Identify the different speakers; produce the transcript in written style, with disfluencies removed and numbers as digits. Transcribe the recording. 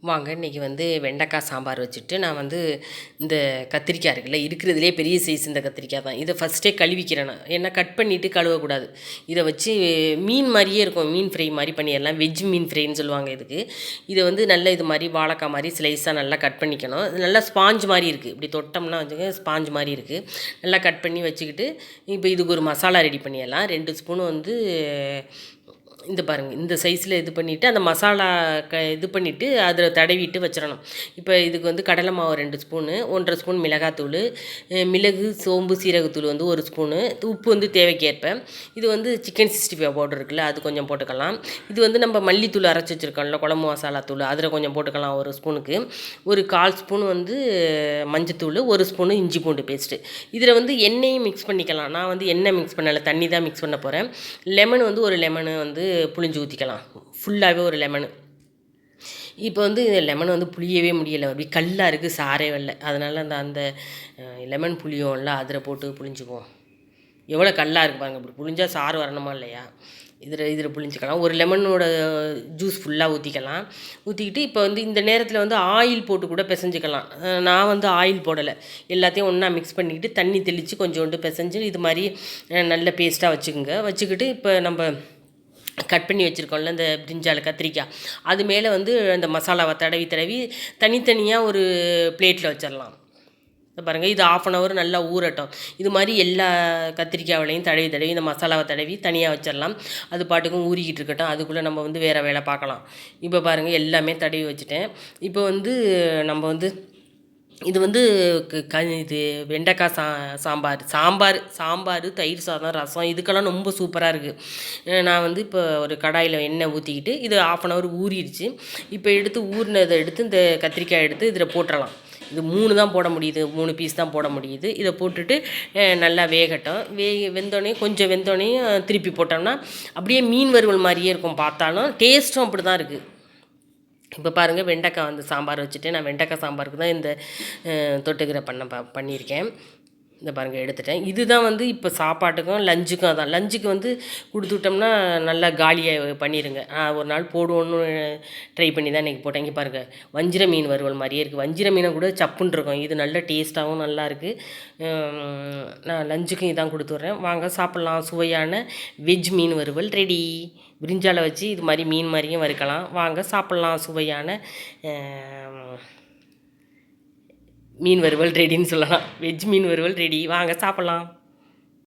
Speaker 1: வாங்க இன்றைக்கி வெண்டைக்காய் சாம்பார் வச்சுட்டு நான் இந்த கத்திரிக்காய் இருக்குல்ல இருக்கிறதுலே பெரிய சைஸ் இந்த கத்திரிக்காய் தான். இதை ஃபஸ்ட்டே கழுவிக்கிறேன். நான் ஏன்னா கட் பண்ணிவிட்டு கழுவக்கூடாது. இதை வச்சு மீன் மாதிரியே இருக்கும், மீன் ஃப்ரை மாதிரி பண்ணிடலாம். வெஜ் மீன் ஃப்ரைன்னு சொல்லுவாங்க இதுக்கு. இதை நல்லா இது மாதிரி வாழைக்காய் மாதிரி ஸ்லைஸாக நல்லா கட் பண்ணிக்கணும். இது நல்லா ஸ்பாஞ்ச் மாதிரி இருக்குது. இப்படி தொட்டோம்னா ஸ்பாஞ்ச் மாதிரி இருக்குது. நல்லா கட் பண்ணி வச்சுக்கிட்டு இப்போ இதுக்கு ஒரு மசாலா ரெடி பண்ணிடலாம். 2 ஸ்பூன் இந்த பாருங்கள், இந்த சைஸில் இது பண்ணிவிட்டு அந்த மசாலா இது பண்ணிவிட்டு அதில் தடவிட்டு வச்சிடணும். இப்போ இதுக்கு கடலை மாவு 2 ஸ்பூனு, 1½ ஸ்பூன் மிளகாத்தூள், மிளகு சோம்பு சீரகத்தூள் 1 ஸ்பூனு, உப்பு தேவைக்கேற்ப. இது சிக்கன் 65 பவுடர் இருக்குல்ல, அது கொஞ்சம் போட்டுக்கலாம். இது நம்ம மல்லித்தூள் அரைச்சி வச்சுருக்கோம்ல, குழம்பு மசாலா தூள், அதில் கொஞ்சம் போட்டுக்கலாம் 1 ஸ்பூனுக்கு. ஒரு 1/4 ஸ்பூன் மஞ்சத்தூள், 1 ஸ்பூனு இஞ்சி பூண்டு பேஸ்ட்டு. இதில் எண்ணெயும் மிக்ஸ் பண்ணிக்கலாம். நான் எண்ணெய் மிக்ஸ் பண்ணலை, தண்ணி தான் மிக்ஸ் பண்ண போகிறேன். லெமன் ஒரு லெமனு புளிஞ்சு ஊற்றிக்கலாம், ஃபுல்லாகவே ஒரு லெமனு. இப்போ இந்த லெமன் புளியவே முடியலை, அப்படி கல்லாக இருக்குது, சாரே வரல. அதனால் அந்த லெமன் புளியோம்ல, அதில் போட்டு புளிஞ்சுக்குவோம். எவ்வளோ கல்லாக இருக்குது பாருங்கள், இப்படி புளிஞ்சால் சாறு வரணுமா இல்லையா? இதில் புளிஞ்சிக்கலாம். ஒரு லெமனோட ஜூஸ் ஃபுல்லாக ஊற்றிக்கலாம். ஊற்றிக்கிட்டு இப்போ இந்த நேரத்தில் ஆயில் போட்டு கூட பிசைஞ்சிக்கலாம். நான் ஆயில் போடலை, எல்லாத்தையும் ஒன்றா மிக்ஸ் பண்ணிக்கிட்டு தண்ணி தெளித்து கொஞ்சோண்டு பிசைஞ்சு இது மாதிரி நல்ல பேஸ்ட்டாக வச்சுக்கோங்க. வச்சுக்கிட்டு இப்போ நம்ம கட் பண்ணி வச்சுருக்கோம்ல இந்த பிரிஞ்சால் கத்திரிக்காய், அது மேலே அந்த மசாலாவை தடவி தனித்தனியாக ஒரு பிளேட்டில் வச்சிடலாம். பாருங்கள், இது 1/2 hour நல்லா ஊறட்டும். இது மாதிரி எல்லா கத்திரிக்காயிலையும் தடவி இந்த மசாலாவை தடவி தனியாக வச்சிடலாம். அது பாட்டுக்கும் ஊறிக்கிட்டு இருக்கட்டும். அதுக்குள்ளே நம்ம வேறு வேலை பார்க்கலாம். இப்போ பாருங்கள், எல்லாமே தடவி வச்சுட்டேன். இப்போ நம்ம இது இது வெண்டைக்காய் சாம்பார், தயிர் சாதம், ரசம், இதுக்கெல்லாம் ரொம்ப சூப்பராக இருக்குது. நான் இப்போ ஒரு கடாயில் எண்ணெய் ஊற்றிக்கிட்டு இது 1/2 hour ஊறிடுச்சு. இப்போ ஊறினதை எடுத்து இந்த கத்திரிக்காய் எடுத்து இதில் போட்டுடலாம். இது 3 தான் போட முடியுது, 3 பீஸ் தான் போட முடியுது. இதை போட்டுட்டு நல்லா வேகட்டும். வெந்தோடனே கொஞ்சம் திருப்பி போட்டோம்னா அப்படியே மீன் வறுவல் மாதிரியே இருக்கும். பார்த்தாலும் டேஸ்ட்டும் அப்படி தான் இருக்குது. இப்போ பாருங்கள், வெண்டைக்காய் சாம்பார் வச்சுட்டு நான் வெண்டைக்காய் சாம்பாருக்கு தான் இந்த தொட்டுக்கிற பண்ணியிருக்கேன். இந்த பாருங்கள், எடுத்துட்டேன். இதுதான் இப்போ சாப்பாட்டுக்கும் லஞ்சுக்கும் அதான். லஞ்சுக்கு கொடுத்துட்டோம்னா நல்லா காலியாக பண்ணிடுங்க. ஒரு நாள் போடுவோன்னு ட்ரை பண்ணி தான் இன்றைக்கி போட்டேன். இங்கே பாருங்கள், வஞ்சிர மீன் வறுவல் மாதிரியே இருக்குது. வஞ்சிர மீனை கூட சப்புன்னு இருக்கும். இது நல்ல டேஸ்ட்டாகவும் நல்லாயிருக்கு. நான் லஞ்சுக்கும் இதான் கொடுத்துட்றேன். வாங்க சாப்பிட்லாம். சுவையான வெஜ் மீன் வறுவல் ரெடி. பிரிஞ்சாலை வச்சு இது மாதிரி மீன் மாதிரியும் வறுக்கலாம். வாங்க சாப்பிட்லாம். சுவையான மீன் வறுவல் ரெடின்னு சொல்லலாம். வெஜ் மீன் வறுவல் ரெடி. வாங்க சாப்பிட்லாம்.